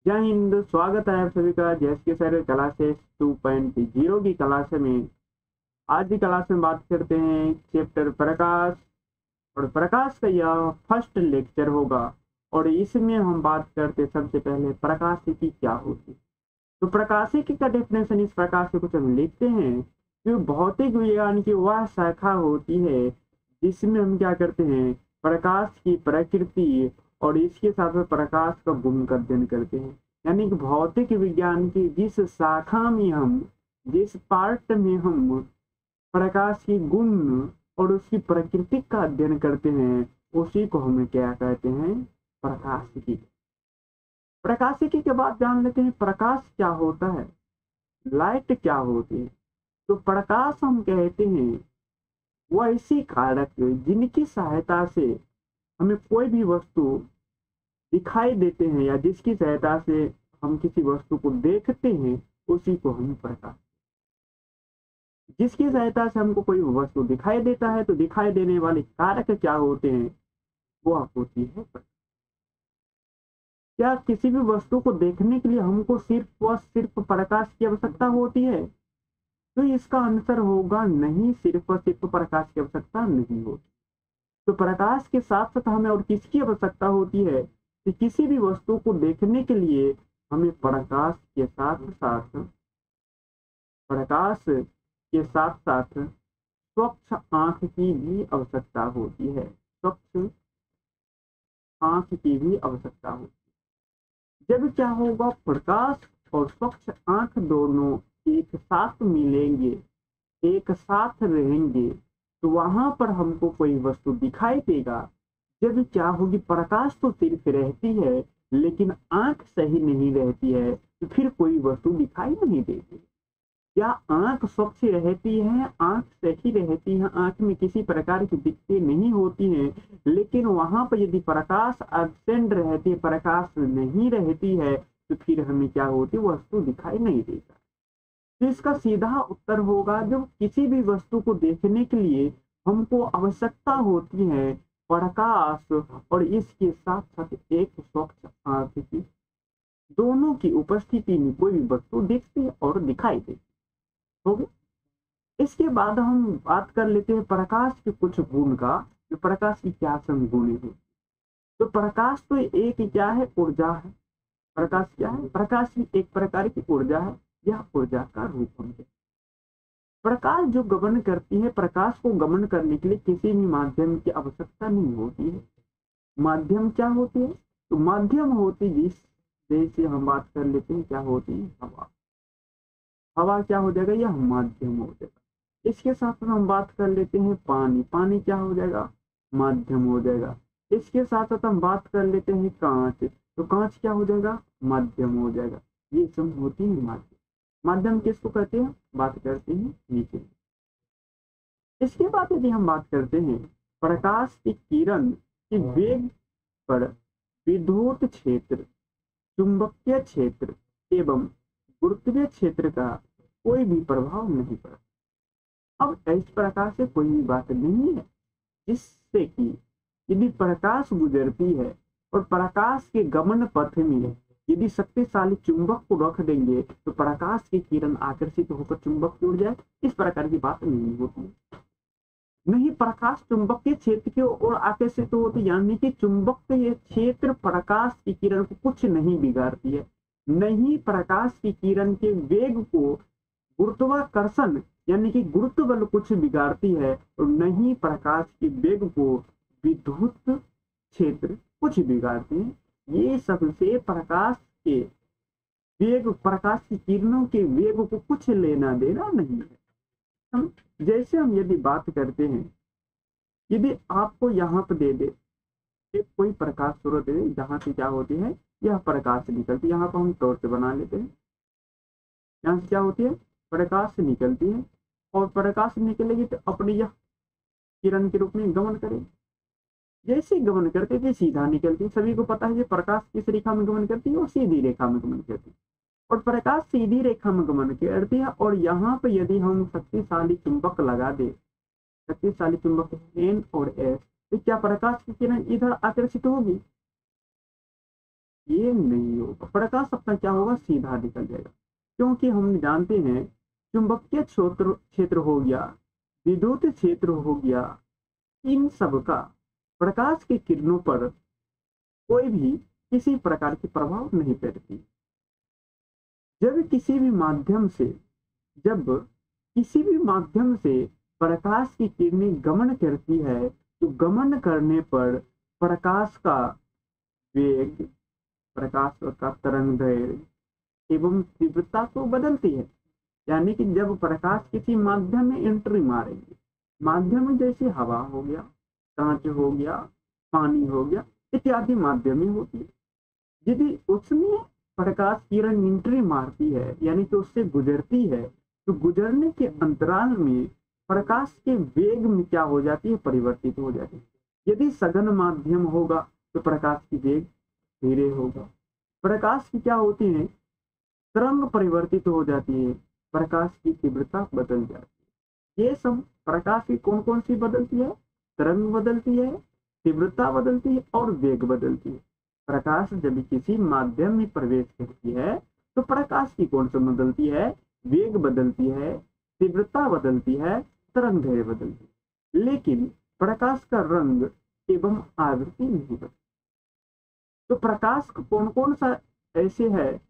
जय हिंद। स्वागत है आप सभी का जैस के सर क्लासेस 2.0 की क्लास में। आज की क्लास में बात करते हैं चैप्टर प्रकाश, और प्रकाश का यह फर्स्ट लेक्चर होगा। और इसमें हम बात करते सबसे पहले प्रकाशिकी क्या होती है। तो प्रकाशिकी का डेफिनेशन इस प्रकार से कुछ हम लिखते हैं कि भौतिक विज्ञान की वह शाखा होती है जिसमें हम क्या करते हैं, प्रकाश की प्रकृति और इसके साथ में प्रकाश का गुण का अध्ययन करते हैं। यानी कि भौतिक विज्ञान की जिस शाखा में हम, जिस पार्ट में हम प्रकाश की गुण और उसकी प्रकृति का अध्ययन करते हैं, उसी को हमें क्या कहते हैं, प्रकाशिकी। प्रकाशिकी के बाद जान लेते हैं प्रकाश क्या होता है, लाइट क्या होती है। तो प्रकाश हम कहते हैं वो ऐसी कारक जिनकी सहायता से हमें कोई भी वस्तु दिखाई देते हैं या जिसकी सहायता से हम किसी वस्तु को देखते हैं, उसी को हम प्रकाश। जिसकी सहायता से हमको कोई वस्तु दिखाई देता है, तो दिखाई देने वाले कारक क्या होते हैं, वो होती है प्रकाश। क्या किसी भी वस्तु को देखने के लिए हमको सिर्फ व सिर्फ प्रकाश की आवश्यकता होती है? तो इसका आंसर होगा नहीं, सिर्फ और सिर्फ प्रकाश की आवश्यकता नहीं होती। तो प्रकाश के साथ साथ हमें और किसकी आवश्यकता होती है कि किसी भी वस्तु को देखने के लिए हमें प्रकाश के साथ साथ स्वच्छ आंख की भी आवश्यकता होती है। स्वच्छ आंख की भी आवश्यकता होती है। जब क्या होगा, प्रकाश और स्वच्छ आंख दोनों एक साथ मिलेंगे, एक साथ रहेंगे, तो वहां पर हमको कोई वस्तु दिखाई देगा। जब क्या होगी, प्रकाश तो सिर्फ रहती है लेकिन आंख सही नहीं रहती है, तो फिर कोई वस्तु दिखाई नहीं देती। क्या आंख स्वच्छ रहती है, आंख सही रहती है, आंख में किसी प्रकार की दिक्कतें नहीं होती हैं, लेकिन वहां पर यदि प्रकाश एब्सेंट रहती है, प्रकाश नहीं रहती है, तो फिर हमें क्या होती है, वस्तु दिखाई नहीं देता। तो इसका सीधा उत्तर होगा, जब किसी भी वस्तु को देखने के लिए हमको आवश्यकता होती है प्रकाश और इसके साथ साथ एक स्वच्छ आंख की, दोनों की उपस्थिति में कोई भी वस्तु दिखती है और दिखाई देती हो गई। इसके बाद हम बात कर लेते हैं प्रकाश के कुछ गुण का, जो प्रकाश की क्या गुण है। तो प्रकाश तो एक क्या है, ऊर्जा है। प्रकाश क्या है, प्रकाश भी एक प्रकार की ऊर्जा है। यह ऊर्जा का रूप हम, प्रकाश जो गमन करती है, प्रकाश को गमन करने के लिए किसी भी माध्यम की आवश्यकता नहीं होती है। माध्यम क्या होती है, तो माध्यम होती जिस, जैसे हम बात कर लेते हैं क्या होती है, हवा। हवा क्या हो जाएगा, यह माध्यम हो जाएगा। इसके साथ हम बात कर लेते हैं पानी। पानी क्या हो जाएगा, माध्यम हो जाएगा। इसके साथ साथ हम बात कर लेते हैं कांच। तो कांच क्या हो जाएगा, माध्यम हो जाएगा। ये सब होती है माध्यम। माध्यम किसको कहते हैं, बात करते हैं नीचे। इसके बाद यदि हम बात करते हैं प्रकाश की किरण की वेग पर विद्युत क्षेत्र, चुंबकीय क्षेत्र एवं गुरुत्वीय क्षेत्र का कोई भी प्रभाव नहीं पड़ता। अब इस प्रकार से कोई भी बात नहीं है जिससे कि यदि प्रकाश गुजरती है और प्रकाश के गमन पथ में यदि शक्तिशाली चुंबक को रख देंगे, तो प्रकाश की किरण आकर्षित होकर चुंबक जुड़ जाए, इस प्रकार की बात नहीं होती। नहीं, प्रकाश चुंबकीय क्षेत्र की ओर आकर्षित होती, यानी कि चुंबकीय क्षेत्र प्रकाश की किरण को कुछ नहीं बिगाड़ती है। नहीं प्रकाश की किरण के वेग को गुरुत्वाकर्षण यानी कि गुरुत्व बल कुछ बिगाड़ती है, और नहीं प्रकाश के वेग को विद्युत क्षेत्र कुछ बिगाड़ते हैं। ये सबसे प्रकाश के वेग, प्रकाश की किरणों के वेग को कुछ लेना देना नहीं है। जैसे हम यदि बात करते हैं, यदि आपको यहाँ पर दे दे एक कोई प्रकाश स्रोत है जहाँ से क्या होती है, यह प्रकाश निकलती है। यहाँ पर हम टॉर्च बना लेते हैं। यहाँ से क्या होती है, प्रकाश निकलती है, और प्रकाश निकलेगी तो अपनी यह किरण के रूप में गमन करेगी। जैसे गमन करते थे सीधा निकलती है। सभी को पता है ये प्रकाश किस रेखा में गमन करती है, और सीधी रेखा में गमन करती है। और प्रकाश सीधी रेखा में गमन करती है, और यहाँ पे यदि हम शक्तिशाली चुंबक लगा दे, शक्तिशाली चुंबक N और S, तो क्या प्रकाश की किरण इधर आकर्षित होगी, ये नहीं होगा, प्रकाश अपना क्या होगा, सीधा निकल जाएगा। क्योंकि हम जानते हैं चुंबकीय क्षेत्र क्षेत्र हो गया, विद्युत क्षेत्र हो गया, इन सब का प्रकाश की किरणों पर कोई भी किसी प्रकार की प्रभाव नहीं पड़ती। जब किसी भी माध्यम से प्रकाश की किरणें गमन करती है, तो गमन करने पर प्रकाश का वेग, प्रकाश का तरंग दैर्घ्य एवं तीव्रता तो बदलती है। यानी कि जब प्रकाश किसी माध्यम में एंट्री मारेंगे, माध्यम में जैसे हवा हो गया, कांच हो गया, पानी हो गया, इत्यादि माध्यम में होती है। यदि उसमें प्रकाश किरण एंट्री मारती है, यानी कि उससे गुजरती है, तो गुजरने के अंतराल में प्रकाश के वेग में क्या हो जाती है, परिवर्तित हो जाती है। यदि सघन माध्यम होगा तो प्रकाश की वेग धीरे होगा। प्रकाश की क्या होती है, तरंग परिवर्तित हो जाती है, प्रकाश की तीव्रता बदल जाती है। ये सब प्रकाश की कौन कौन सी बदलती है, तरंग बदलती है, तीव्रता बदलती है और वेग बदलती है। प्रकाश जब किसी माध्यम में प्रवेश करती है तो प्रकाश की कौन सी बदलती है, वेग बदलती है, तीव्रता बदलती है, तरंग दैर्घ्य बदलती है। लेकिन प्रकाश का रंग एवं आवृत्ति नहीं बदलती। तो प्रकाश कौन कौन सा ऐसे है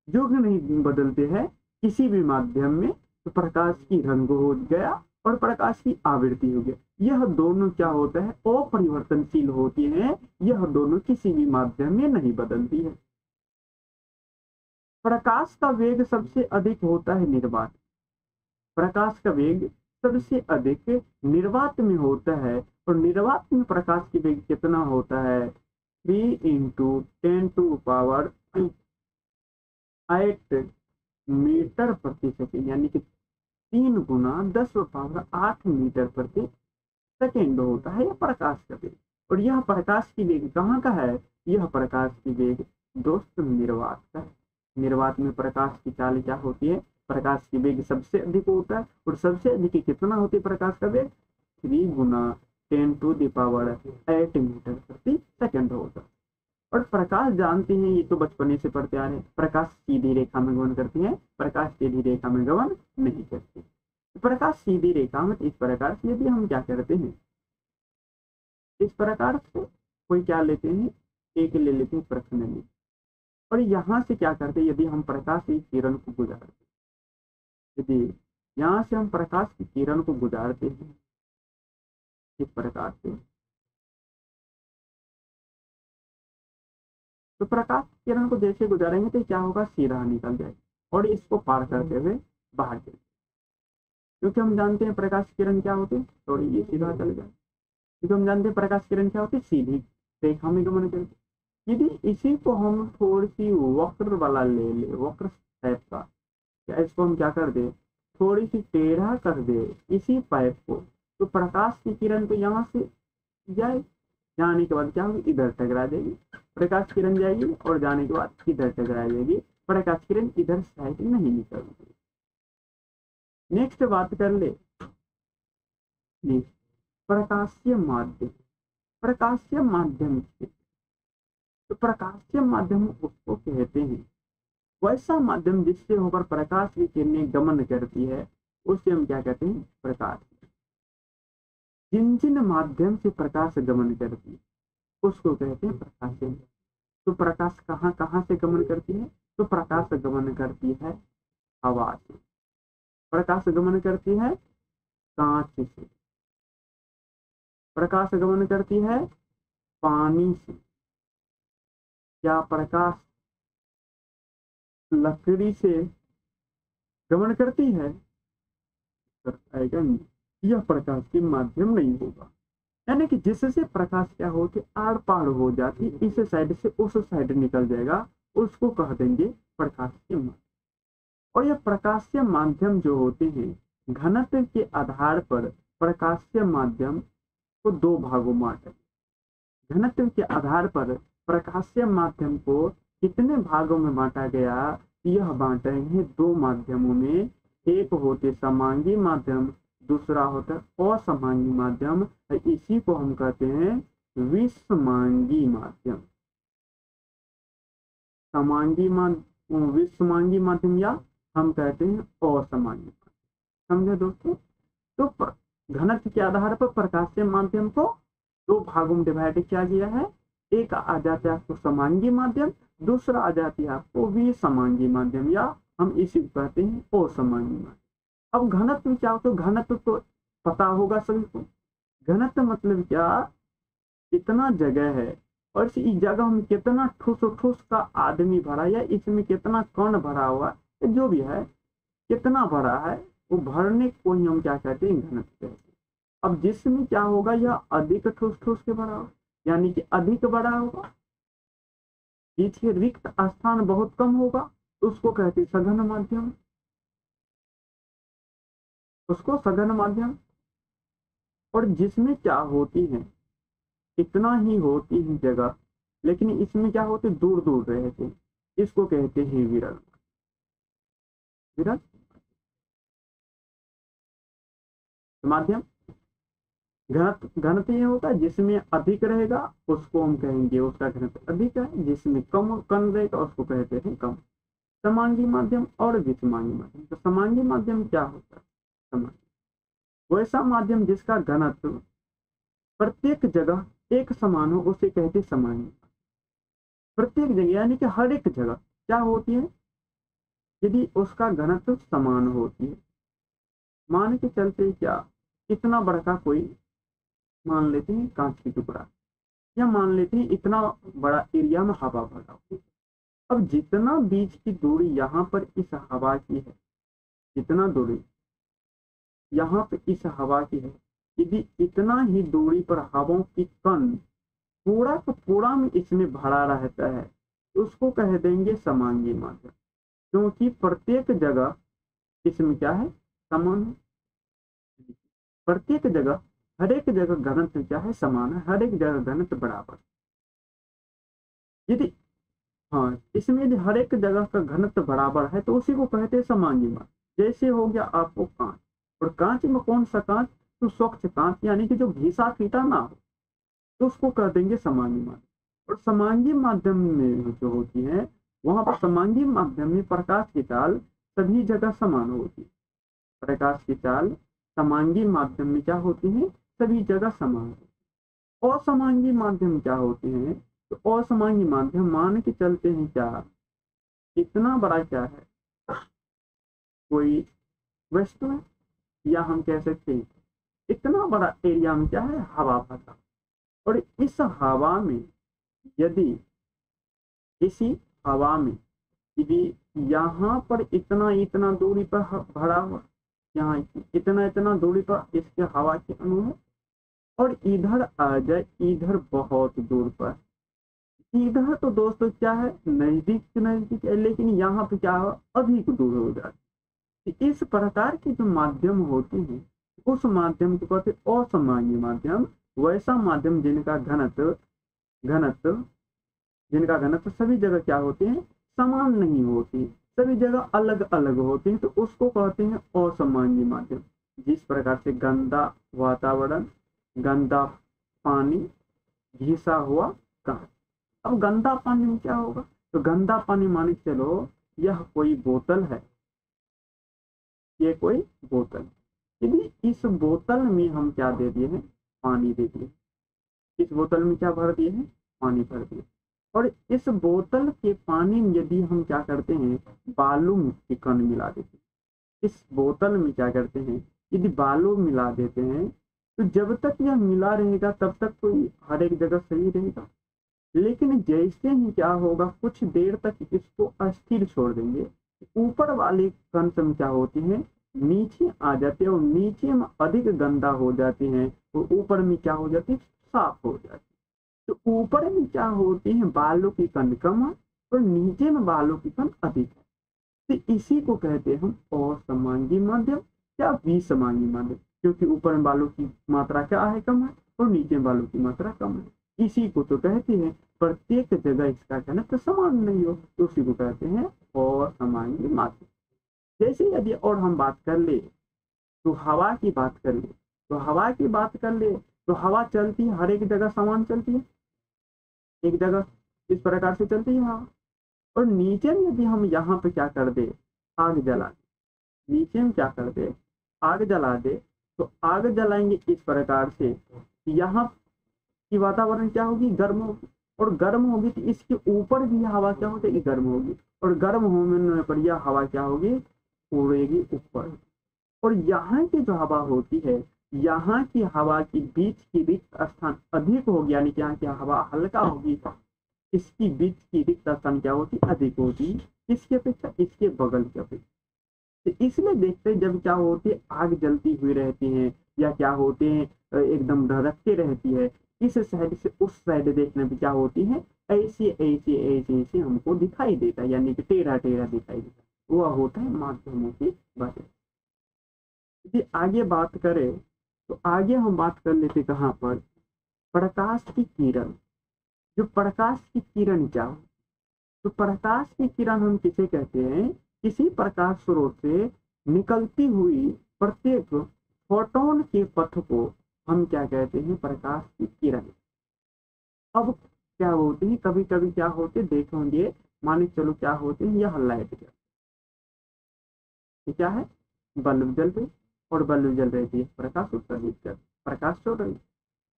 जो नहीं बदलते हैं किसी भी माध्यम में, तो प्रकाश की रंग हो गया और प्रकाश की आवृत्ति हो गया। यह दोनों क्या होता है, अपरिवर्तनशील होती हैं। यह दोनों किसी भी माध्यम में नहीं बदलती है। प्रकाश का वेग सबसे अधिक होता है निर्वात। प्रकाश का वेग सबसे अधिक निर्वात में होता है, और निर्वात में प्रकाश की वेग कितना होता है, 3 × 10⁸ मीटर प्रति सेकेंड, यानी कि 3 × 10⁸ मीटर प्रति सेकेंड होता है यह प्रकाश का वेग। और यह प्रकाश की वेग कहाँ का है, यह प्रकाश की वेग दोस्त निर्वात का है। निर्वात में प्रकाश की चाल क्या होती है, प्रकाश की वेग सबसे अधिक होता है, और सबसे अधिक कितना होती है प्रकाश का वेग, 3 × 10⁸ मीटर प्रति सेकेंड होता है। और प्रकाश जानते हैं, ये तो बचपने से पढ़ते आ रहे हैं, प्रकाश सीधी रेखा में गमन करती है, प्रकाश सीधी रेखा में गमन नहीं करती। प्रकाश सीधी रेखा में इस प्रकार से यदि हम क्या करते हैं, इस प्रकार से कोई क्या लेते हैं, एक ले लेते हैं प्रश्न, और यहाँ से क्या करते हैं, यदि हम प्रकाश की किरण को गुजारते, यदि यहाँ से हम प्रकाश की किरण को गुजारते हैं इस प्रकार से, तो प्रकाश किरण को जैसे गुजारेंगे तो क्या होगा, सीधा निकल जाएगा और इसको पार करते हुए बाहर चले। क्योंकि हम जानते हैं प्रकाश किरण क्या होती है, थोड़ी ये सीधा चल जाए, क्योंकि हम जानते हैं प्रकाश किरण क्या होती है, सीधी रेखा में गमन करती। यदि इसी को हम थोड़ी सी वक्र वाला ले ले, वक्र टाइप का, या इसको हम क्या कर दे, थोड़ी सी टेढ़ा कर दे इसी पाइप को, तो प्रकाश की किरण तो यहाँ से जाए, जाने के बाद क्या होगी, इधर टकरा जाएगी, प्रकाश किरण जाएगी और जाने के बाद इधर टकरा जाएगी, प्रकाश किरण इधर साइड नहीं निकलती। नेक्स्ट बात कर ले प्रकाशीय माध्यम। प्रकाशीय माध्यम, तो प्रकाशीय माध्यम उसको कहते हैं वैसा माध्यम जिससे होकर प्रकाश की किरणें गमन करती है, उससे हम क्या कहते हैं, प्रकाश। जिन जिन माध्यम से प्रकाश गमन करती है उसको कहते हैं प्रकाशीय। तो प्रकाश कहाँ कहाँ से गमन करती है, तो प्रकाश गमन करती है हवा से, प्रकाश गमन करती है कांच से, प्रकाश गमन करती है पानी से, क्या प्रकाश लकड़ी से गमन करती है, आएगा नहीं, यह प्रकाश के माध्यम नहीं होगा। यानी कि जिससे प्रकाश क्या होती, आड़ पाड़ हो जाती, इस साइड से उस साइड निकल जाएगा, उसको कह देंगे प्रकाशीय माध्यम। और यह प्रकाशीय माध्यम जो होते हैं, घनत्व के आधार पर प्रकाशीय माध्यम को दो भागों में बांटे। घनत्व के आधार पर प्रकाशीय माध्यम को कितने भागों में बांटा गया, यह बांटेंगे दो माध्यमों में, एक होते समांगी माध्यम, दूसरा होता है असमांगी माध्यम। इसी को हम कहते हैं विषमांगी माध्यम। समांगी माध्यम, विषमांगी माध्यम, या हम कहते हैं असमांगी माध्यम। समझे दोस्तों? तो घनत्व के आधार पर प्रकाशीय माध्यम को दो भागों में डिवाइड किया गया है। एक आ जाता है आपको समांगी माध्यम, दूसरा आ जाती है आपको विषमांगी माध्यम, या हम इसी को कहते हैं असमांगी माध्यम। अब घनत्व क्या होता है? घनत्व तो पता होगा सभी को। घनत्व मतलब क्या? कितना जगह है और इस जगह में कितना ठोस ठोस का आदमी भरा, या इसमें कितना कण भरा हुआ, जो भी है कितना भरा है, वो भरने को ही हम क्या कहते हैं? घनत्व कहते हैं। अब जिसमें क्या होगा? यह अधिक ठोस ठोस के भरा होगा, यानी कि अधिक बड़ा होगा। बीच के रिक्त स्थान बहुत कम होगा, तो उसको कहते हैं सघन माध्यम, उसको सघन माध्यम। और जिसमें क्या होती है? इतना ही होती है जगह, लेकिन इसमें क्या होते? दूर दूर रहते, इसको कहते हैं विरल। विरल माध्यम। घनत्व ये होता है जिसमें अधिक रहेगा उसको हम कहेंगे उसका घनत्व अधिक है, जिसमें कम कम रहेगा उसको कहते हैं कम। समांगी माध्यम और विषमांगी माध्यम। तो समांगी माध्यम क्या होता है? समांगी वैसा माध्यम जिसका घनत्व प्रत्येक जगह एक समान हो, उसे कहते समांगी। प्रत्येक जगह यानी कि हर एक जगह क्या होती है? यदि उसका घनत्व समान होती है। मान के चलते क्या, इतना बड़ा का कोई मान लेते हैं कांच की टुकड़ा, या मान लेते हैं इतना बड़ा एरिया में हवा भरा हो। अब जितना बीच की दूरी यहाँ पर इस हवा की है, जितना दूरी यहाँ पे इस हवा की है, यदि इतना ही दूरी पर हवाओं की कण पूरा का पूरा में इसमें भरा रहता है, तो उसको कह देंगे समांगी माध्यम, क्योंकि प्रत्येक जगह इसमें क्या है? समान है। प्रत्येक जगह हर एक जगह घनत्व क्या है? समान है, हर एक जगह घनत्व बराबर। यदि हाँ, इसमें यदि हर एक जगह का घनत्व बराबर है तो उसी को कहते हैं समांगी माध्यम। जैसे हो गया आपको कांच, और कांच में कौन सा कांच? तो स्वच्छ कांच, यानी कि जो घिसा पीटा ना हो, तो उसको कह देंगे समांगी माध्यम। और समांगी माध्यम में जो होती है, वहां पर समांगी माध्यम में प्रकाश की चाल सभी जगह समान होती है। प्रकाश की चाल समांगी माध्यम में क्या होती है? सभी जगह समान होती है। असमांगी माध्यम क्या होते हैं? तो असमांगी माध्यम मान के चलते हैं क्या, इतना बड़ा क्या है, कोई वस्तु है, या हम कह सकते हैं इतना बड़ा एरिया में क्या है? हवा भरा। और इस हवा में यदि इसी हवा में यदि यहाँ पर इतना इतना दूरी पर भरा हुआ, यहाँ इतना इतना दूरी पर इसके हवा के अणु है, और इधर आ जाए, इधर बहुत दूर पर, इधर तो दोस्तों क्या है? नजदीक नजदीक है, लेकिन यहाँ पे क्या हो? अधिक दूर हो जाती। इस प्रकार के जो माध्यम होते हैं, उस माध्यम को कहते हैं असमांगी माध्यम। वैसा माध्यम जिनका घनत्व घनत्व जिनका घनत्व सभी जगह क्या होते हैं? समान नहीं होती, सभी जगह अलग अलग होते हैं, तो उसको कहते हैं असमांगी माध्यम। जिस प्रकार से गंदा वातावरण, गंदा पानी, घिसा हुआ कांच। अब गंदा पानी में क्या होगा? तो गंदा पानी मान के चलो यह कोई बोतल है, ये कोई बोतल, यदि इस बोतल में हम क्या दे दिए हैं? पानी दे दिए। इस बोतल में क्या भर दिए हैं? पानी भर दिए। और इस बोतल के पानी में यदि हम क्या करते हैं? बालू के कण मिला देते हैं। इस बोतल में क्या करते हैं? यदि बालू मिला देते हैं, तो जब तक यह मिला रहेगा तब तक तो हर एक जगह सही रहेगा, लेकिन जैसे ही क्या होगा, कुछ देर तक इसको अस्थिर छोड़ देंगे, ऊपर वाले कण में क्या होती है? नीचे आ जाते हैं, और नीचे में अधिक गंदा हो जाते हैं, तो ऊपर में क्या हो जाती है? साफ हो जाती है। तो ऊपर में क्या होती है? बालू की कण कम है, और नीचे में बालू की कण अधिक है। तो इसी को कहते हैं हम असमांगी माध्यम या विसमांगी माध्यम, क्योंकि ऊपर में बालू की मात्रा क्या है? कम है, और नीचे में बालू की मात्रा कम है। इसी को तो कहते हैं प्रत्येक जगह इसका घनत्व समान नहीं हो, तो उसी को कहते हैं असमांगी माध्यम। जैसे यदि और हम बात कर ले, तो हवा की बात कर ले, तो हवा की बात कर ले, तो हवा चलती है हर एक जगह समान चलती है, एक जगह इस प्रकार से चलती है हवा, और नीचे में यदि हम यहाँ पे क्या कर दे, आग जला दे, नीचे में क्या कर दे, आग जला दे, तो आग जलाएंगे इस प्रकार से, यहाँ की वातावरण क्या होगी, गर्म होगी, और गर्म होगी तो इसके ऊपर भी हवा क्या हो जाएगी, गर्म होगी, और गर्म होने पर यह हवा क्या होगी, उड़ेगी ऊपर। और यहाँ की जो हवा होती है, यहाँ की हवा की बीच की रिक्त स्थान अधिक होगी, यानी कि यहाँ की हवा हल्का होगी, इसकी बीच की रिक्त स्थान क्या होती, अधिक होती, किसकी अपेक्षा, इसके बगल की अपेक्षा। तो इसलिए देखते हैं जब क्या होती है, आग जलती हुई रहती है, या क्या होते हैं, एकदम धड़कती रहती है, इस साइड से उस साइड देखने पे क्या होती है, ऐसे ऐसे ऐसे ऐसे हमको दिखाई देता है, यानी कि टेढ़ा टेढ़ा दिखाई देता है, वह होता है माध्यमों की वजह। यदि आगे बात करें तो आगे हम बात कर लेते कहाँ पर, प्रकाश की किरण। जो प्रकाश की किरण क्या हो, तो प्रकाश की किरण हम किसे कहते हैं, किसी प्रकाश स्रोत से निकलती हुई प्रत्येक फोटोन के पथ को हम क्या कहते हैं, प्रकाश की किरण। अब क्या होते हैं, कभी कभी क्या होते देखेंगे, माने चलो क्या होते हैं, यह लाइट क्या है, बल्ब जल रही, और बल्ब जल रही है, प्रकाश उत्सर्जित कर, प्रकाश छोड़ रही।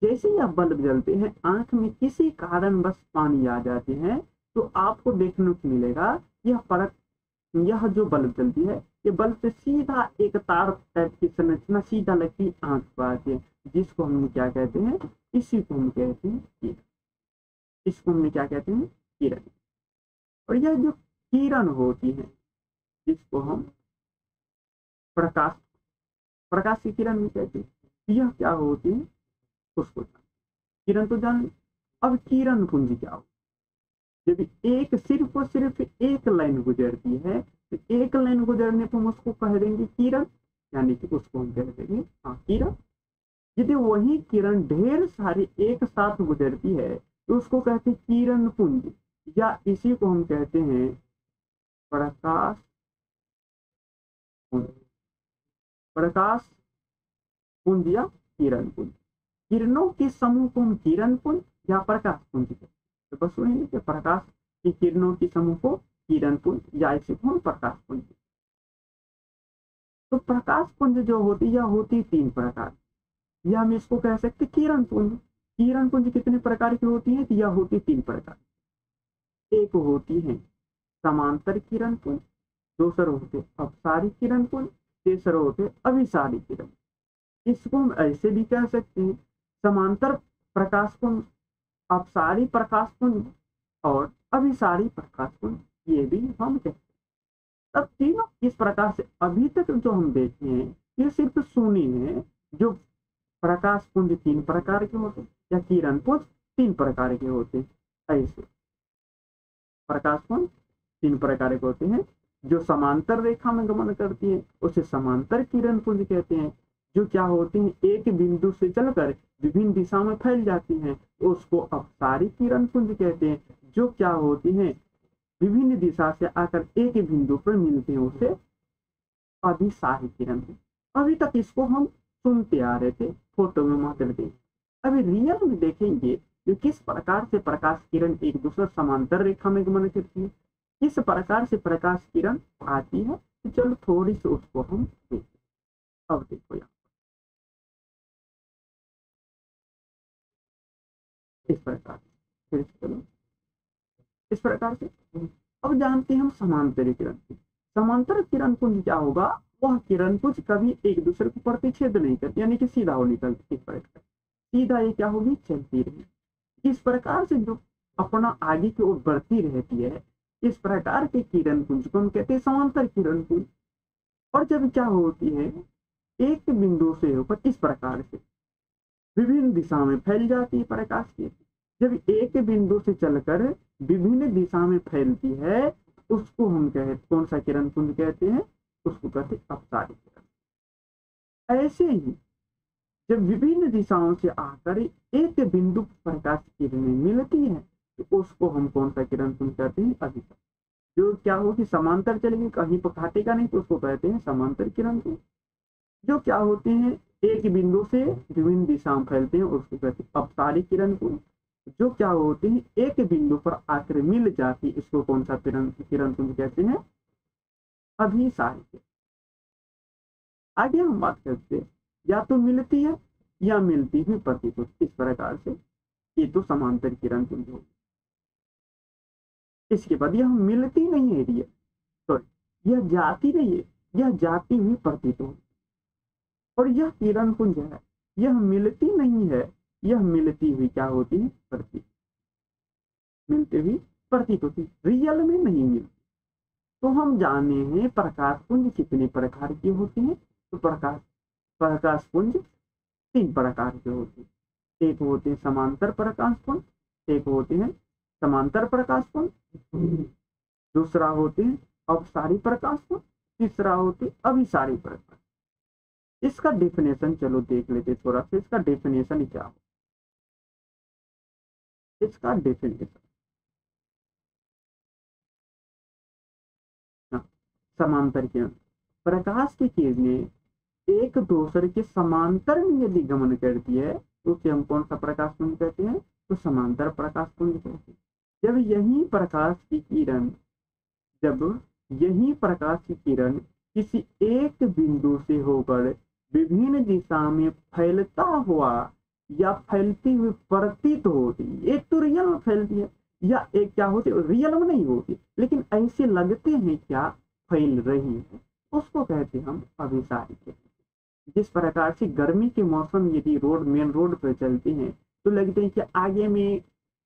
जैसे यह बल्ब जलते हैं, आंख में किसी कारण बस पानी आ जाते हैं, तो आपको देखने को मिलेगा यह जो बल्ब जलती है, ये बल्ब से सीधा एक तार टाइप की संरचना सीधा लगती आंख पर आती है, जिसको हम क्या कहते हैं, इसी को हम कहते हैं किरण। इसको हम क्या कहते हैं, किरण। और यह जो किरण होती है, जिसको हम प्रकाश, प्रकाश की किरण भी कहते हैं, यह क्या होती है, उसको किरण तो जान। अब किरण पुंज क्या हो, जब एक सिर्फ और सिर्फ एक लाइन गुजरती है, तो एक लाइन गुजरने पर हम उसको कह देंगे किरण, यानी कि उसको हम कह देंगे हाँ किरण। यदि वही किरण ढेर सारी एक साथ गुजरती है, तो उसको कहते हैं किरण पुंज, या इसी को हम कहते हैं प्रकाश पुंज। प्रकाश पुंज या किरण पुंज, किरणों के समूह को हम किरण पुंज या प्रकाश पुंज कहते हैं। तो बस वही कि प्रकाश की किरणों के समूह को किरण पुंज या इसे हम प्रकाश पुंज। तो प्रकाश पुंज जो होती है, यह होती तीन प्रकार, या हम इसको कह सकते किरण पुंज। किरण पुंज कितने प्रकार की होती है, यह होती तीन प्रकार। एक होती है समांतर किरण पुंज, दूसरा होते अपसारी किरण पुंज, तीसरा होते अभिसारी किरण। इसको हम ऐसे भी कह सकते हैं समांतर प्रकाश पुंज, अपसारी प्रकाश पुंज और अभिसारी प्रकाश पुंज, ये भी हम कहते हैं। तब तीनों इस प्रकार से अभी तक जो हम देखे हैं, ये सिर्फ सुने हैं, जो प्रकाश पुंज तीन प्रकार के होते हैं, या किरण पुंज तीन प्रकार के होते हैं। ऐसे प्रकाश पुंज तीन प्रकार के होते हैं, जो समांतर रेखा में गमन करती है उसे समांतर किरण पुंज कहते हैं। जो क्या होते हैं, एक बिंदु से चलकर विभिन्न दिशा में फैल जाती हैं, उसको अपसारी किरण पुंज कहते हैं। जो क्या होती हैं, विभिन्न दिशा से आकर एक बिंदु पर मिलते हैं, उसे अभिसारी किरण पुंज। अभी तक इसको हम सुनते आ रहे थे, फोटो में मात्र देख, अभी रियल में देखेंगे कि किस प्रकार से प्रकाश किरण एक दूसरे समांतर रेखा में गमन करती है, किस प्रकार से प्रकाश किरण आती है। तो चलो थोड़ी सी उसको हम देखें। अब देखो यहाँ इस प्रकार, फिर चलो इस प्रकार से। अब जानते हैं हम समांतर किरण पुंज। समांतर किरण पुंज क्या होगा, वह किरण पुंज कभी एक दूसरे को प्रतिच्छेद नहीं करती, यानी कि सीधा हो निकलती, इस प्रकार सीधा ये क्या होगी, चलती रहेगी। इस प्रकार से जो अपना आगे की ओर बढ़ती रहती है, इस प्रकार के किरण पुंज को हम कहते हैं समांतर किरण पुंज। और जब क्या होती है, एक बिंदु से होकर इस प्रकार से विभिन्न दिशा में फैल जाती है प्रकाश की, जब एक बिंदु से चलकर विभिन्न दिशा में फैलती है, उसको हम कहते कौन सा किरण पुंज कहते हैं, उसको कहते हैं अपसारी किरण। ऐसे ही जब विभिन्न दिशाओं से आकर एक बिंदु प्रकाश किरणें मिलती है, तो उसको हम कौन सा किरण पुंज कहते हैं, अभिसारी। जो क्या होगी, समांतर चलेगी, कहीं पर काटेगा नहीं, तो उसको कहते हैं समांतर किरण पुंज। जो क्या होते हैं, एक बिंदु से विभिन्न दिशा में फैलते हैं, उसको कहते हैं अपसारी किरण पुंज। जो क्या होते हैं एक बिंदु पर आकर मिल जाती, इसको कौन सा किरण किरण पुंज कहते हैं? अभिसारी किरण। आगे हम बात करते हैं, या तो मिलती है या मिलती हुई प्रतीत होती, इस प्रकार से ये तो समांतर किरण पुंज होगी। इसके बाद यह मिलती नहीं है रियल, सॉरी यह जाती नहीं है, यह जाती हुई प्रतीत होती। और यह किरण पुंज है, यह मिलती नहीं है, यह मिलती हुई क्या होती है? प्रतीत, मिलती हुई प्रतीत होती, रियल में नहीं मिलती। तो हम जाने हैं प्रकाश पुंज कितने प्रकार के होते हैं? तो प्रकाश प्रकाश पुंज 3 प्रकार के होते हैं। एक होते हैं समांतर प्रकाश पुंज, एक होते हैं समांतर प्रकाश पुंज, दूसरा होते हैं अपसारी प्रकाश पुंज, तीसरा होते अभिसारी प्रकाश। इसका डेफिनेशन चलो देख लेते थोड़ा सा, इसका डेफिनेशन क्या हो? इसका डेफिनेशन समांतर किरण, प्रकाश की किरणें एक दूसरे के समांतर में यदि गमन करती है तो उसे हम कौन सा प्रकाश पुंज कहते हैं? तो समांतर प्रकाश पुंज कहते हैं। जब यही प्रकाश की किरण जब यही प्रकाश की किरण किसी एक बिंदु से होकर विभिन्न दिशा में फैलता हुआ या फैलती हुई प्रतीत होती, एक तो रियल में फैलती है या एक क्या होती है? रियल में नहीं होती, लेकिन ऐसे लगते हैं क्या फैल रही है, उसको कहते हैं हम अभिसारी किरण। जिस प्रकार से गर्मी के मौसम यदि मेन रोड पर चलते हैं तो लगते हैं कि आगे में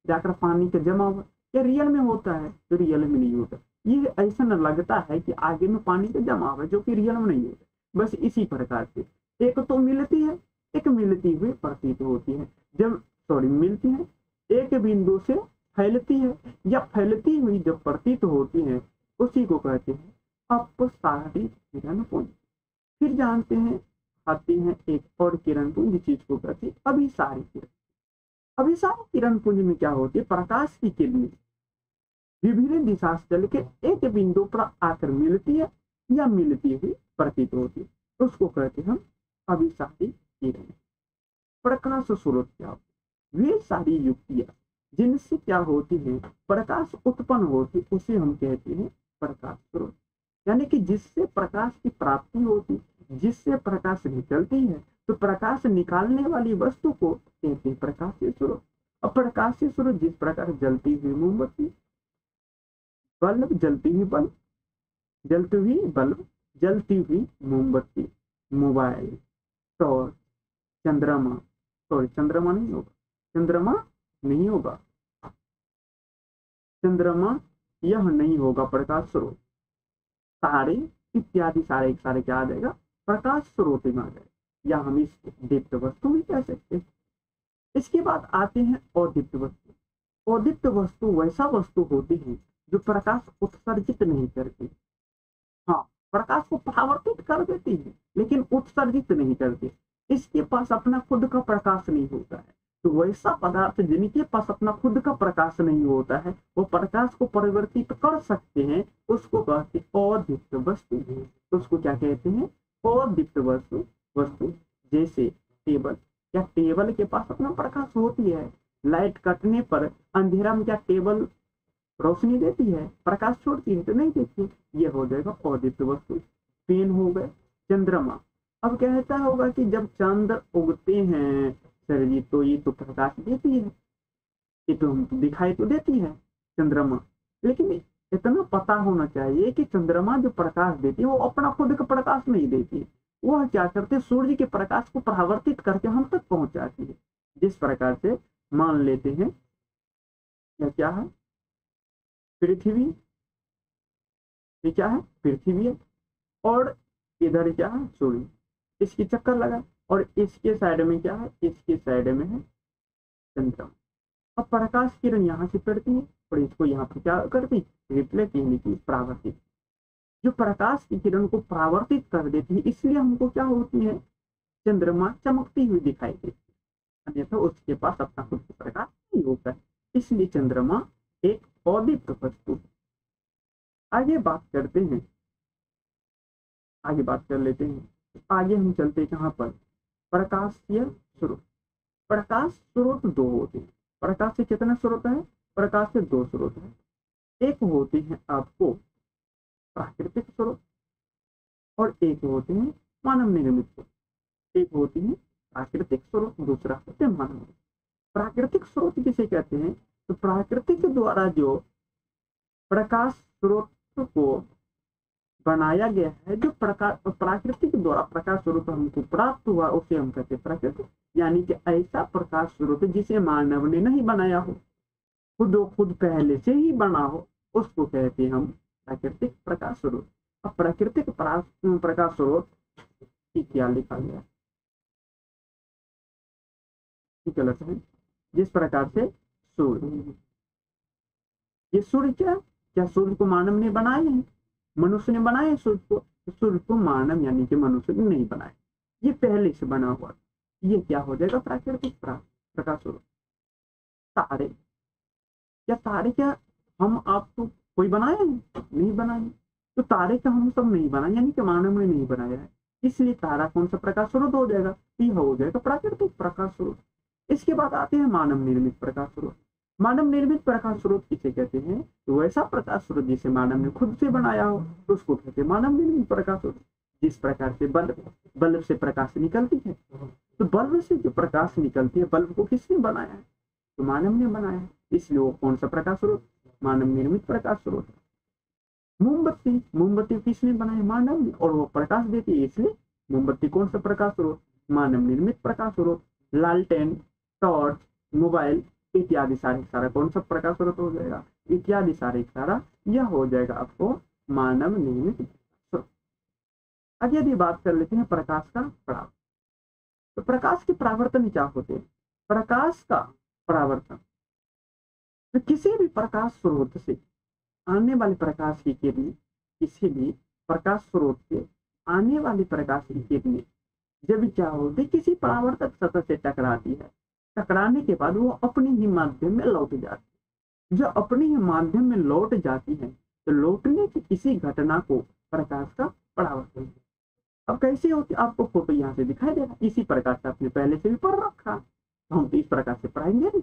जाकर पानी का जमा हुआ, या रियल में होता है? तो रियल में नहीं होता, ये ऐसा न लगता है कि आगे में पानी का जमा हुआ, जो कि रियल में नहीं होता। बस इसी प्रकार से एक तो मिलती है, एक मिलती हुई प्रतीत होती है। जब सॉरी मिलती है, एक बिंदु से फैलती है या फैलती हुई जब प्रतीत होती है, उसी को कहते हैं अपसारी किरण पुंज। फिर जानते हैं, आती है एक और किरण पुंज, चीज को कहते हैं अभिसारी किरण। अभिसारी किरण पुंज में क्या होती है? प्रकाश की किरणें विभिन्न दिशा से चल के एक बिंदु पर आकर मिलती है या मिलती हुई प्रतीत होती है, उसको कहते हैं हम अभिसारी किरण। प्रकाश स्रोत क्या होती है? वे सारी युक्तियां जिनसे क्या होती है प्रकाश उत्पन्न होती, उसे हम कहते हैं प्रकाश स्रोत। यानी कि जिससे प्रकाश की प्राप्ति होती, जिससे प्रकाश निकलती है, तो प्रकाश निकालने वाली वस्तु को कहते हैं प्रकाशीय स्रोत। अब प्रकाशीय स्रोत जिस प्रकार जलती हुई मोमबत्ती, बल्ब, जलती हुई बल्ब, जलती हुई बल्ब, जलती हुई मोमबत्ती, मोबाइल, टॉर्च, चंद्रमा, सॉरी चंद्रमा नहीं होगा, चंद्रमा नहीं होगा, चंद्रमा यह नहीं होगा प्रकाश स्रोत। तारे इत्यादि सारे सारे क्या आ जाएगा? प्रकाश स्रोत में आ जाएगा, या हम इसको दीप्त वस्तु भी कह सकते हैं। इसके बाद आते हैं अदीप्त वस्तु। अदीप्त वस्तु वैसा वस्तु होती है जो प्रकाश उत्सर्जित नहीं करती। हाँ, प्रकाश को परावर्तित कर देती है लेकिन उत्सर्जित नहीं करती, इसके पास अपना खुद का प्रकाश नहीं होता है। तो वैसा पदार्थ जिनके पास अपना खुद का प्रकाश नहीं होता है, वो प्रकाश को परिवर्तित कर सकते हैं, उसको कहते हैं अदीप्त वस्तु। तो उसको क्या कहते हैं? अदीप्त वस्तु। वस्तु जैसे टेबल, क्या टेबल के पास अपना प्रकाश होती है? लाइट कटने पर अंधेरा में क्या टेबल रोशनी देती है, प्रकाश छोड़ती है? तो नहीं देती। ये हो जाएगा अदीप्त वस्तु। पेन हो गए। चंद्रमा, अब कहता होगा कि जब चंद्र उगते हैं सर जी तो ये तो प्रकाश देती है, ये तो दिखाई तो देती है चंद्रमा, लेकिन इतना पता होना चाहिए कि चंद्रमा जो प्रकाश देती है वो अपना खुद का प्रकाश नहीं देती, वह क्या करते? सूर्य के प्रकाश को परावर्तित करके हम तक पहुंचाती है। जिस प्रकार से मान लेते हैं क्या क्या है? पृथ्वी, ये क्या है? पृथ्वी है, और इधर क्या है? सूर्य। इसकी चक्कर लगा, और इसके साइड में क्या है? इसके साइड में है चंद्रमा। अब प्रकाश किरण यहाँ से पड़ती है और इसको यहाँ पर क्या करती? रिफ्लेक्ट, यानी कि परावर्तित। जो प्रकाश की किरण को परावर्तित कर देती है, इसलिए हमको क्या होती है? चंद्रमा चमकती हुई दिखाई देती है, अन्यथा उसके पास अपना खुद का प्रकाश नहीं होता है, इसलिए चंद्रमा एक अदीप्त वस्तु। आगे बात करते हैं, आगे बात कर लेते हैं। आगे हम चलते कहाँ पर? प्रकाशीय स्रोत। प्रकाश स्रोत दो होते हैं, प्रकाश से कितने स्रोत है? प्रकाश से 2 स्रोत है। एक होते हैं आपको प्राकृतिक स्रोत और एक होते हैं मानव निर्मित स्रोत। एक होती है प्राकृतिक स्रोत, दूसरा होते हैं मानव निर्मित। प्राकृतिक स्रोत किसे कहते हैं? तो प्राकृतिक द्वारा जो प्रकाश स्रोत को बनाया गया है, जो प्राकृतिक द्वारा प्रकाश स्रोत हमको प्राप्त हुआ, उसे हम कहते हैं प्राकृतिक। यानी कि ऐसा प्रकाश स्रोत जिसे मानव ने नहीं बनाया हो, खुद पहले से ही बना हो, उसको कहते हैं हम प्राकृतिक प्रकाश स्रोत। अब प्राकृतिक प्रकाश स्रोत क्या लिखा गया है? गलत है। जिस प्रकार से सूर्य, ये सूर्य क्या सूर्य को मानव ने बनाए हैं? मनुष्य ने बनाए सूर्य को? सूर्य को मानव यानी कि मनुष्य ने नहीं बनाया, ये पहले से बना हुआ। ये क्या हो जाएगा? प्राकृतिक प्रकाश स्रोत। तारे, क्या तारे क्या हम आपको कोई बनाए हैं? नहीं बनाए। तो तारे का हम सब नहीं बनाए, यानी कि मानव ने नहीं बनाया है, इसलिए तारा कौन सा प्रकाश स्रोत हो जाएगा? यह हो जाएगा प्राकृतिक प्रकाश स्रोत। इसके बाद आते हैं मानव निर्मित प्रकाश स्रोत। मानव निर्मित प्रकाश स्रोत किसे कहते हैं? तो वैसा प्रकाश स्रोत जिसे मानव ने खुद से बनाया हो, तो उसको कहते हैं मानव निर्मित प्रकाश स्रोत। जिस प्रकार से बल्ब से प्रकाश निकलती है, तो बल्ब से जो प्रकाश निकलती है, बल्ब को किसने बनाया है? तो मानव ने बनाया है, इसलिए वो कौन सा प्रकाश स्रोत? मानव निर्मित प्रकाश स्रोत। मोमबत्ती किसने बनाया? मानव ने, और वो प्रकाश देती है, इसलिए मोमबत्ती कौन सा प्रकाश स्रोत? मानव निर्मित प्रकाश स्रोत। लालटेन, टॉर्च, मोबाइल इत्यादि सारा कौन सा प्रकाश स्रोत हो जाएगा? इत्यादि सारा यह हो जाएगा आपको मानव निर्मित स्रोत। अब यदि बात कर लेते हैं प्रकाश का परावर्तन, तो प्रकाश के परावर्तन क्या होते हैं? प्रकाश का परावर्तन, तो किसी भी प्रकाश स्रोत से आने वाले प्रकाश की किरणें, किसी भी प्रकाश स्रोत से आने वाली प्रकाश की किरणें जब क्या होती, किसी परावर्तक सतह से टकराती है, टकराने के बाद वो अपने ही माध्यम में लौट जाती है। जो अपने ही माध्यम में लौट जाती है, तो लौटने की किसी घटना को प्रकाश का परावर्तन। अब कैसे होती? आपको फोटो यहाँ से दिखाई दे रहा है, इसी प्रकार से आपने पहले से भी पढ़ रखा, तो हम तो इस प्रकार से पढ़ाएंगे नहीं।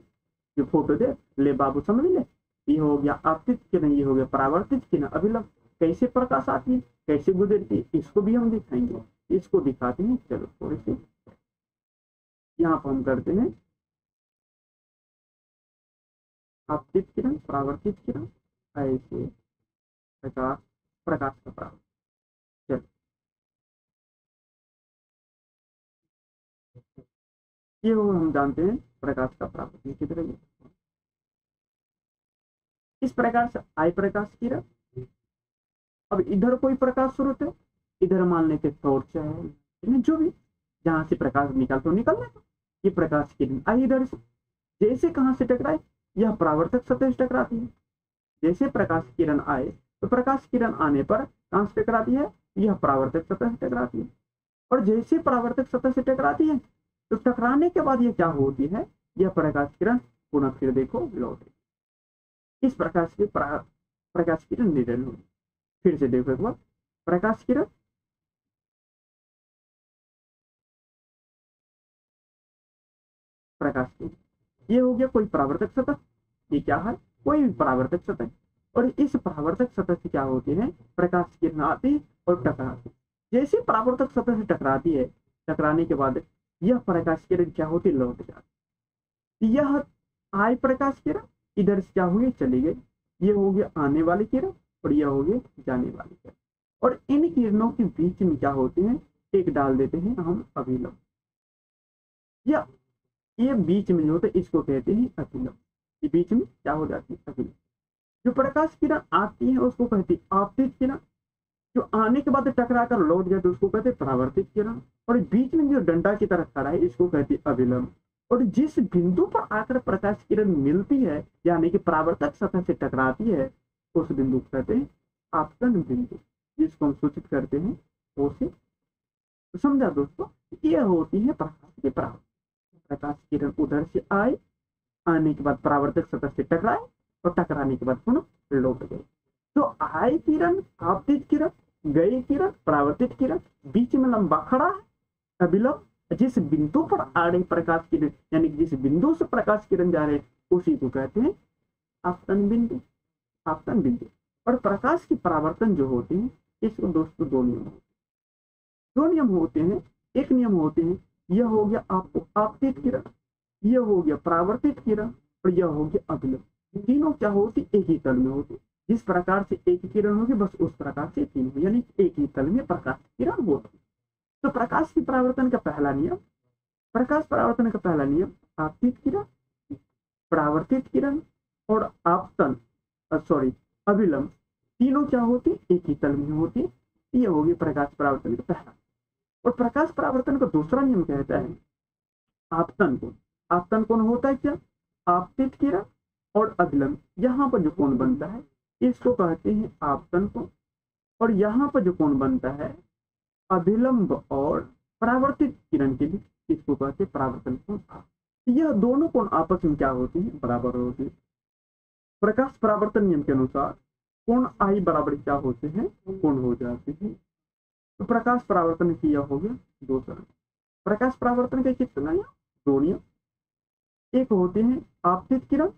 जो फोटो दे ले बाबू समझ ले, ये हो गया आपतित किरण, ये हो गया परावर्तित किरण। अभिलंब कैसे प्रकाश आती है, कैसे गुजरती है, इसको भी हम दिखाएंगे। इसको दिखाते हैं, चलो थोड़े से यहाँ पर हम करते हैं आपतित किरण, परावर्तित किरण, ऐसे प्रकाश का परावर्तन। चलो ये वो हम जानते हैं प्रकाश का परावर्तन की तरह। इस प्रकार से आई प्रकाश किरण। अब इधर कोई प्रकाश स्रोत है, इधर मान लेते टॉर्च है, जो भी जहां से प्रकाश निकल तो निकल लेगा। ये प्रकाश किरण आई इधर से, जैसे कहां से टकराए, यह परावर्तक सतह से टकराती है। जैसे प्रकाश किरण आए, तो प्रकाश किरण आने पर कहां से टकराती है? यह परावर्तक सतह से टकराती है। और जैसे परावर्तक सतह से टकराती है, तो टकराने के बाद यह क्या होती है? यह प्रकाश किरण पुनः फिर देखो लौट, इस प्रकार से प्रकाश किरण निधन होगी। फिर से देखो एक बार, प्रकाश किरण प्रकाश किरण, ये हो गया कोई परावर्तक सतह। ये क्या है? कोई भी परावर्तक सतह। और इस परावर्तक सतह से क्या होती है? प्रकाश किरण आती है और टकराती। जैसे परावर्तक सतह से टकराती है, टकराने के बाद यह प्रकाश किरण क्या होती? लौट जाती। यह आई प्रकाश किरण इधर से क्या हुई? चली गई। ये हो गया आने वाली किरण और यह हो गई जाने वाली किरण। और इन किरणों के बीच में क्या होते हैं? एक डाल देते हैं हम अभिलंब, या ये बीच में जो होता है इसको कहते हैं अभिलंब। ये बीच में क्या हो जाती है? अभिलंब। जो प्रकाश किरण आती है उसको कहते हैं आपतित किरण, जो आने के बाद टकरा कर लौट जाए तो उसको कहते हैं परावर्तित किरण। और बीच में जो डंडा की तरह खड़ा है इसको कहते हैं अभिलंब। और जिस बिंदु पर आकर प्रकाश किरण मिलती है, यानी कि परावर्तक सतह से टकराती है, उस बिंदु को कहते हैं आपतन बिंदु, जिसको हम सूचित करते हैं ओ से। तो समझा दोस्तों, ये होती है प्रकाश की परावर्तन। प्रकाश किरण उधर से आए, आने के बाद परावर्तक सतह से टकराए और टकराने के बाद पुनः लौट गए। तो आए किरण आपतित किरण, गए किरण परावर्तित किरण, बीच में लंबा खड़ा है अभिलंब। जिस बिंदु पर आ रही प्रकाश किरण, यानी जिस बिंदु से प्रकाश किरण जा रहे उसी को कहते हैं आपतन बिंदु। आपतन बिंदु और प्रकाश की परावर्तन जो होते हैं, इसको दोस्तों दो नियम होते हैं। दो नियम होते हैं। एक नियम होते हैं, यह हो गया आपको आपतित किरण, यह हो गया परावर्तित किरण, और यह हो गया अभिलंब। तीनों क्या होती, एक ही तल में होती। जिस प्रकार से एक किरण होगी बस उस प्रकार से तीनों, यानी एक ही तल में प्रकाश किरण होती। तो प्रकाश की परावर्तन का पहला नियम, प्रकाश परावर्तन का पहला नियम आपतित किरण, परावर्तित किरण और आपतन अभिलंब, तीनों क्या होती, एक ही तल में होती। ये होगी प्रकाश परावर्तन का पहला। और प्रकाश परावर्तन का दूसरा नियम कहता है आपतन कोण। आपतन कोण होता है क्या, आपतित किरण और अभिलंब, यहाँ पर जो कोण बनता है इसको कहते हैं आपतन कोण, और यहाँ पर जो कोण बनता है अभिलंब और परावर्तित किरण के लिए, इसको कहते हैं परावर्तन कोण। यह दोनों कोण आपस में क्या होती है, बराबर होती है। प्रकाश परावर्तन नियम के अनुसार कोण आई बराबर क्या होते हैं, कोण हो जाते हैं। तो प्रकाश परावर्तन की यह हो गया दूसरा। प्रकाश परावर्तन के कितना नियम, दो नियम। एक होते हैं आपतित किरण,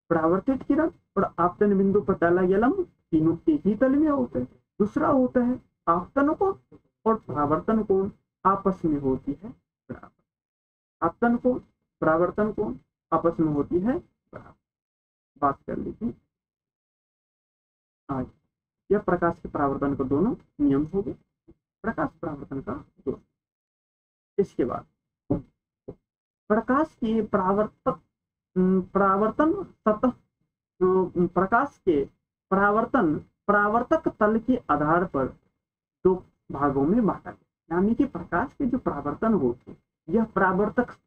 परावर्तित किरण और आपतन बिंदु पर डाला गया लंब, तीनों एक ही तल में होते हैं। दूसरा होता है आपतन कोण और परावर्तन कोण आपस में होती है बराबर। आपतन कोण परावर्तन कोण आपस में होती है बराबर। बात कर लीजिए आज, यह प्रकाश के परावर्तन का दोनों नियम हो गए, प्रकाश परावर्तन का दोनों। इसके बाद प्रकाश के परावर्तन सतह, प्रकाश के परावर्तक तल के आधार पर दो भागों में बांटा गया। यानी कि प्रकाश के जो परावर्तन होते हैं, यह परावर्तक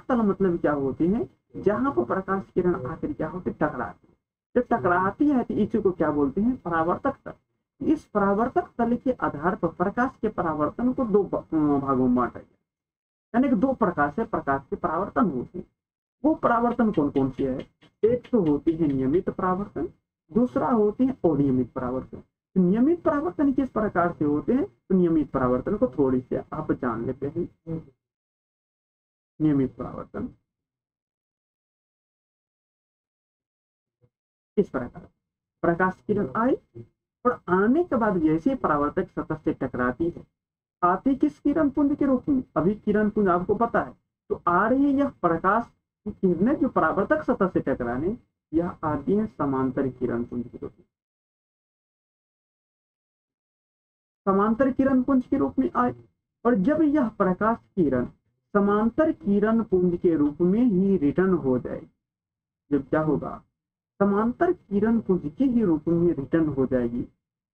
तल मतलब क्या होते हैं, जहां पर प्रकाश किरण आकर क्या होती, टकराती है। जब टकराती है तो इसी को क्या बोलते हैं, परावर्तक तल। इस परावर्तक तल के आधार पर प्रकाश के परावर्तन को दो भागों में बांटा गया, यानी कि दो प्रकार से प्रकाश के परावर्तन होते हैं। वो परावर्तन कौन कौन से है, एक तो होती है नियमित परावर्तन, दूसरा होती है अनियमित परावर्तन। तो नियमित परावर्तन किस प्रकार से होते हैं, तो नियमित परावर्तन को थोड़ी से आप जान लेते हैं। नियमित परावर्तन इस प्रकार, प्रकाश किरण आई और आने के बाद जैसे परावर्तक सतह से टकराती है, आती किस किरण पुंज के रूप में, अभी किरण पुंज आपको पता है, तो आ रही है यह प्रकाश की किरणें जो परावर्तक सतह से टकराने, यह आती है समांतर किरण पुंज के रूप में। समांतर किरण पुंज के रूप में आए, और जब यह प्रकाश किरण समांतर किरण पुंज के रूप में ही रिटर्न हो जाए, जब क्या होगा, समांतर किरण पुंज के ही रूप में रिटर्न हो जाएगी,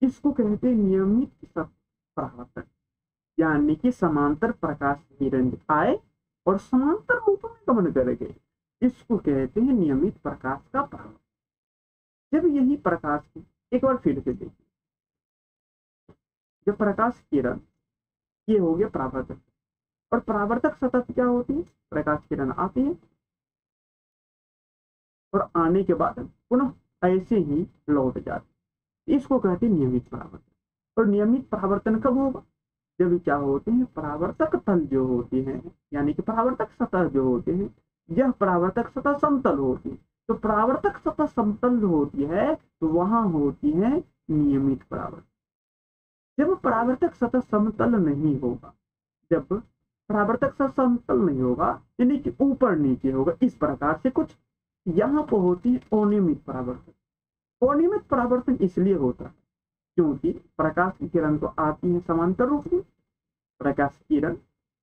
इसको कहते हैं नियमित परावर्तन। यानी कि समांतर प्रकाश किरण आए और समांतर रूप में गमन करेंगे, इसको कहते हैं नियमित प्रकाश का परावर्तन। जब यही प्रकाश की, एक बार फिर से देखिए, जब प्रकाश किरण, ये हो गया परावर्तक, और परावर्तक सतह क्या होती है, प्रकाश किरण आती है और आने के बाद पुनः ऐसे ही लौट जाती, इसको कहते हैं नियमित परावर्तन। और नियमित परावर्तन कब होगा, जब क्या होते हैं, परावर्तक तल जो होते हैं, यानी कि परावर्तक सतह जो होते हैं, यह परावर्तक सतह समतल होती है। तो परावर्तक सतह समतल होती है तो वहां होती है नियमित परावर्तन। जब परावर्तक सतह समतल नहीं होगा, जब परावर्तक सतह समतल नहीं होगा, यानी कि ऊपर नीचे होगा, इस प्रकार से कुछ, यहाँ पर होती है अनियमित परावर्तन। अनियमित परावर्तन इसलिए होता है क्योंकि प्रकाश की किरण तो आती है समांतर रूप में, प्रकाश किरण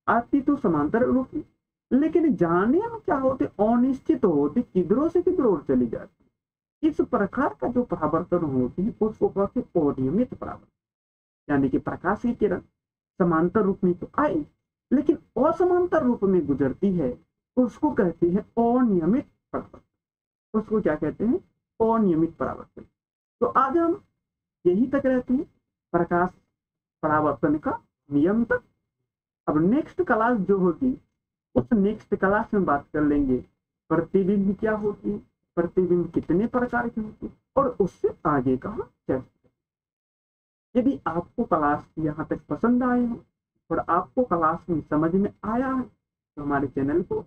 आती तो समांतर रूप में, लेकिन जाने में क्या होते, अनिश्चित होते, किधरों से किधरों चली जाती। इस प्रकार का जो परावर्तन होती है उसको कहते अनियमित परावर्तन। यानी कि प्रकाश की किरण समांतर रूप में तो आई, लेकिन असमांतर रूप में गुजरती है, उसको कहते हैं अनियमित परावर्तन। उसको क्या कहते हैं, अनियमित परावर्तन। तो आज हम यही तक रहते हैं प्रकाश परावर्तन का नियम तक। अब नेक्स्ट क्लास जो होगी, उस नेक्स्ट क्लास में बात कर लेंगे प्रतिबिंब क्या होती है, प्रतिबिंब कितने प्रकार की होती है, और उससे आगे कहाँ चलते। यदि आपको क्लास यहाँ तक पसंद आए हो और आपको क्लास में समझ में आया है, तो हमारे चैनल को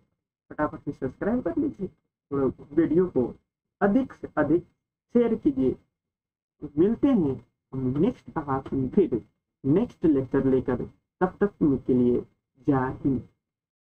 फटाफट से सब्सक्राइब कर लीजिए और वीडियो को अधिक से अधिक शेयर कीजिए। मिलते हैं हम नेक्स्ट क्लास में फिर नेक्स्ट लेक्चर लेकर, तब तक के लिए जय हिंद।